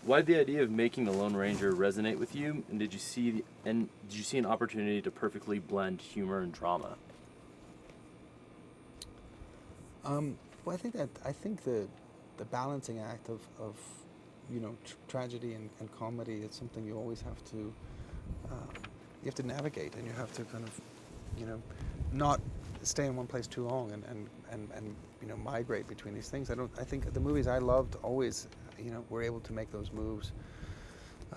Why did the idea of making the Lone Ranger resonate with you? And did you see an opportunity to perfectly blend humor and drama? Well, I think the balancing act of tragedy and comedy is something you always have to navigate, and you have to kind of not stay in one place too long and migrate between these things. I think the movies I loved always were able to make those moves.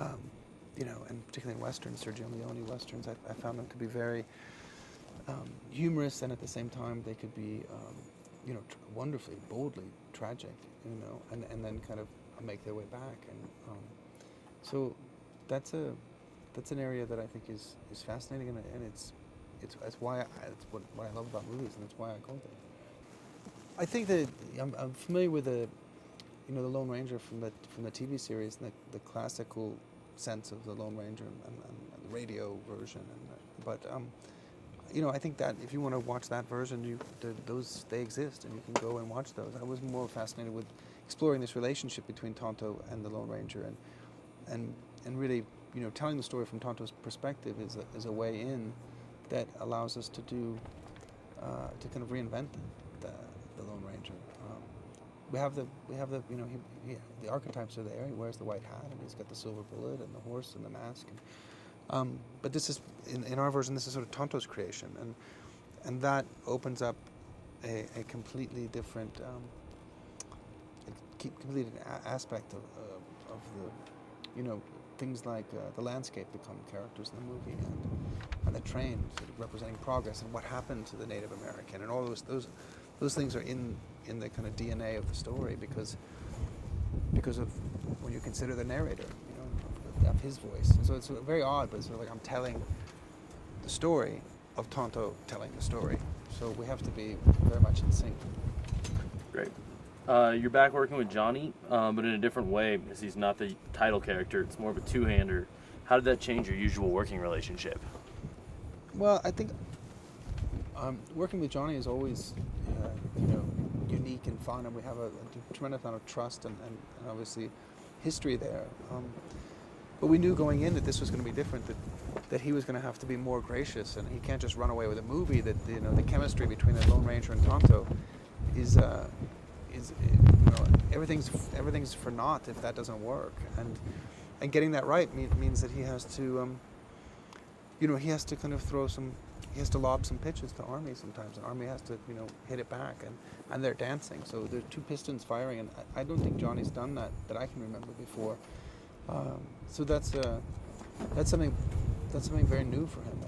And particularly in westerns, Sergio Leone westerns, I found them to be very humorous, and at the same time they could be wonderfully, boldly tragic, and then kind of make their way back. And so that's an area that I think is fascinating, and it's why it's what I love about movies, and that's why I go there. I think that I'm familiar with the Lone Ranger from the TV series, and the classical sense of the Lone Ranger and the radio version, I think that if you want to watch that version, they exist, and you can go and watch those. I was more fascinated with exploring this relationship between Tonto and the Lone Ranger, and really, telling the story from Tonto's perspective is a way in that allows us to to kind of reinvent the Lone Ranger. We have the the archetypes are there. He wears the white hat, and he's got the silver bullet, and the horse, and the mask. But this is in our version. This is sort of Tonto's creation, and that opens up a completely different, aspect of the things like the landscape become characters in the movie, and the train sort of representing progress, and what happened to the Native American, and all those things are in the kind of DNA of the story because of when you consider the narrator, of his voice. And so it's very odd, but it's sort of like I'm telling the story of Tonto telling the story. So we have to be very much in sync. Great. You're back working with Johnny, but in a different way, because he's not the title character. It's more of a two-hander. How did that change your usual working relationship? Well, I think working with Johnny is always, unique and fun, and we have a tremendous amount of trust and obviously history there. But we knew going in that this was going to be different, that he was going to have to be more gracious, and he can't just run away with a movie. That the chemistry between the Lone Ranger and Tonto is everything's for naught if that doesn't work. And getting that right means that he has to kind of he has to lob some pitches to Army sometimes, and Army has to hit it back, and they're dancing. So there's two pistons firing, and I don't think Johnny's done that I can remember before. So that's something very new for him,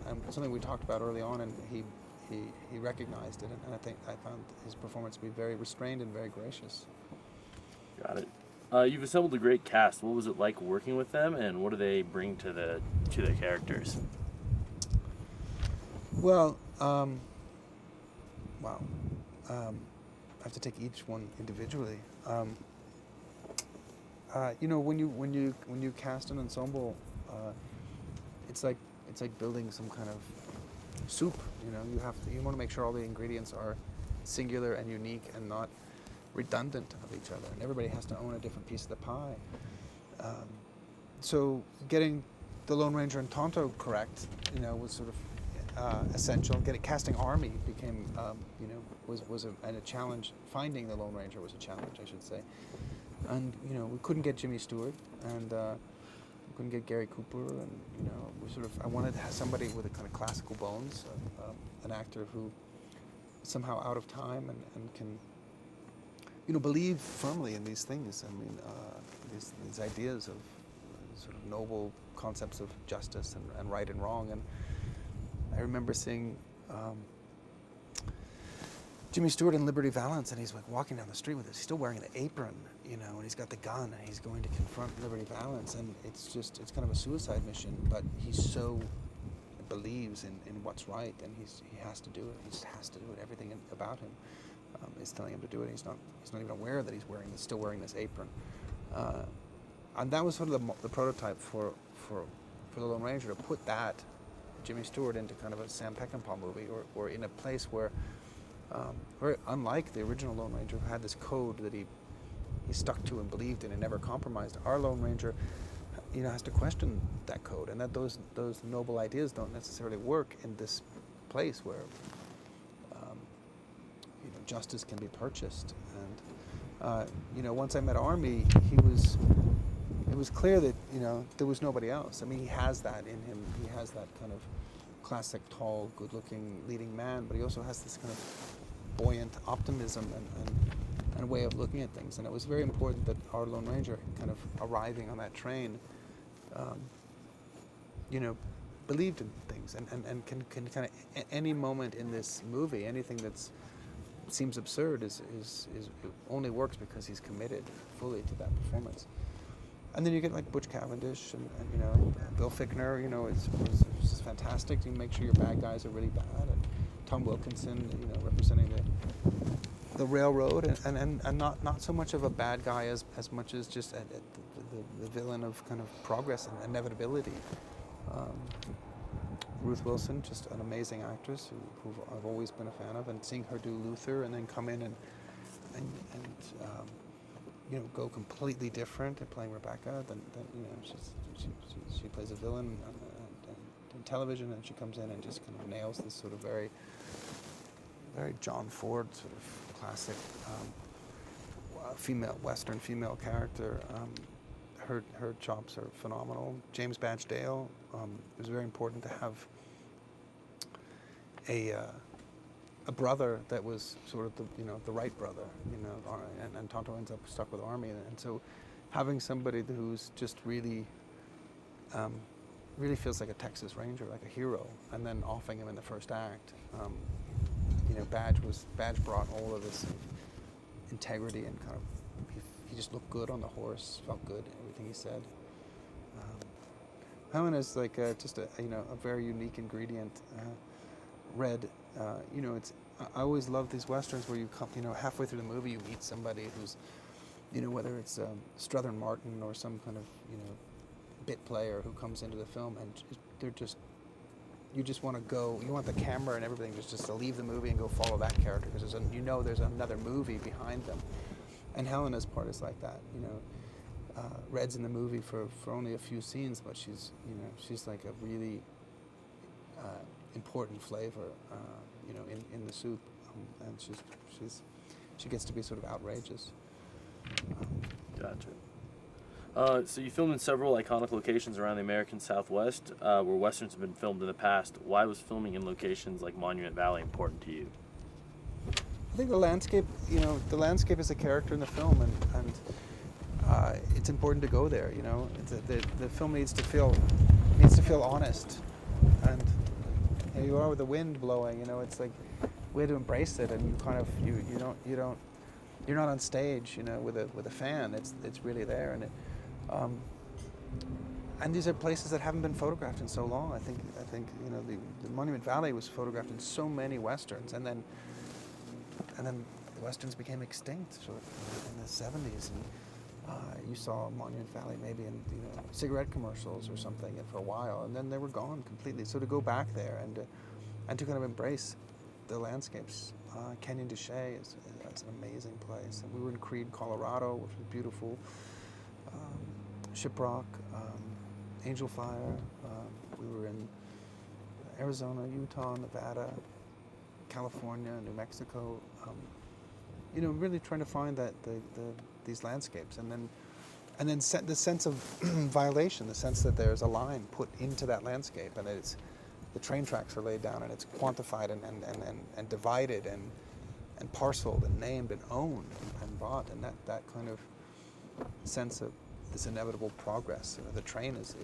and something we talked about early on, and he recognized it, and I found his performance to be very restrained and very gracious. Got it. You've assembled a great cast. What was it like working with them, and what do they bring to the characters? Well, wow. I have to take each one individually. When you cast an ensemble, it's like building some kind of soup. You want to make sure all the ingredients are singular and unique and not redundant of each other, and everybody has to own a different piece of the pie. So getting the Lone Ranger and Tonto correct, was sort of essential. Casting Army became, was a challenge. Finding the Lone Ranger was a challenge, I should say. And we couldn't get Jimmy Stewart, and we couldn't get Gary Cooper, and I wanted to have somebody with a kind of classical bones, an actor who is somehow out of time and can believe firmly in these things. I mean, these ideas of sort of noble concepts of justice and right and wrong. And I remember seeing Jimmy Stewart in Liberty Valance, and he's like walking down the street with it. He's still wearing an apron, and he's got the gun, and he's going to confront Liberty Valance, and it's kind of a suicide mission, but he so believes in what's right, and he has to do it. He just has to do it. Everything about him is telling him to do it. He's not even aware that he's still wearing this apron. And that was sort of the prototype for the Lone Ranger, to put that Jimmy Stewart into kind of a Sam Peckinpah movie, or in a place where, very unlike the original Lone Ranger, who had this code that he stuck to and believed in and never compromised. Our Lone Ranger, has to question that code, and that those noble ideas don't necessarily work in this place where justice can be purchased. And once I met Army, it was clear that there was nobody else. I mean, he has that in him. He has that kind of classic, tall, good-looking leading man, but he also has this kind of buoyant optimism and way of looking at things. And it was very important that our Lone Ranger, kind of arriving on that train, believed in things and can kind of any moment in this movie, anything that's seems absurd is only works because he's committed fully to that performance. And then you get like Butch Cavendish and Bill Fichtner, is fantastic. You make sure your bad guys are really bad. And Tom Wilkinson, representing the railroad, and not so much of a bad guy as much as just the villain of kind of progress and inevitability. Ruth Wilson, just an amazing actress who I've always been a fan of, and seeing her do Luther and then come in and go completely different at playing Rebecca. Then she plays a villain in television, and she comes in and just kind of nails this sort of very, very John Ford sort of classic Western female character. Her chops are phenomenal. James Badge Dale. It was very important to have a brother that was sort of the right brother, and Tonto ends up stuck with Army, and so having somebody who's just really feels like a Texas Ranger, like a hero, and then offing him in the first act. Badge brought all of this integrity and kind of he just looked good on the horse, felt good, everything he said. Helena's like just a very unique ingredient. Red, it's I always love these westerns where you come, halfway through the movie you meet somebody who's, whether it's Strother Martin or some kind of bit player who comes into the film, and they're just, you just want to go, you want the camera and everything just to leave the movie and go follow that character because there's another movie behind them, and Helena's part is like that. Red's in the movie for only a few scenes, but she's like a really important flavor, in the soup, and she gets to be sort of outrageous. Gotcha. So you filmed in several iconic locations around the American Southwest, where westerns have been filmed in the past. Why was filming in locations like Monument Valley important to you? I think the landscape is a character in the film, and it's important to go there. The film needs to feel honest, and here you are with the wind blowing. It's like we had to embrace it, and you kind of you're not on stage, with a fan. It's really there, and these are places that haven't been photographed in so long. I think the Monument Valley was photographed in so many westerns, and then the westerns became extinct sort of in the 70s, and you saw Monument Valley maybe in cigarette commercials or something for a while, and then they were gone completely. So to go back there and to kind of embrace the landscapes, Canyon de Chelly is an amazing place. And we were in Creede, Colorado, which was beautiful. Shiprock, Angel Fire. We were in Arizona, Utah, Nevada, California, New Mexico. Really trying to find these landscapes, and then the sense of violation, the sense that there's a line put into that landscape, and the train tracks are laid down, and it's quantified and divided and parceled and named and owned and bought, and that kind of sense of this inevitable progress. The train is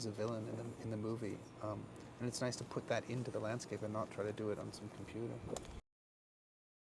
a villain in the movie, and it's nice to put that into the landscape and not try to do it on some computer.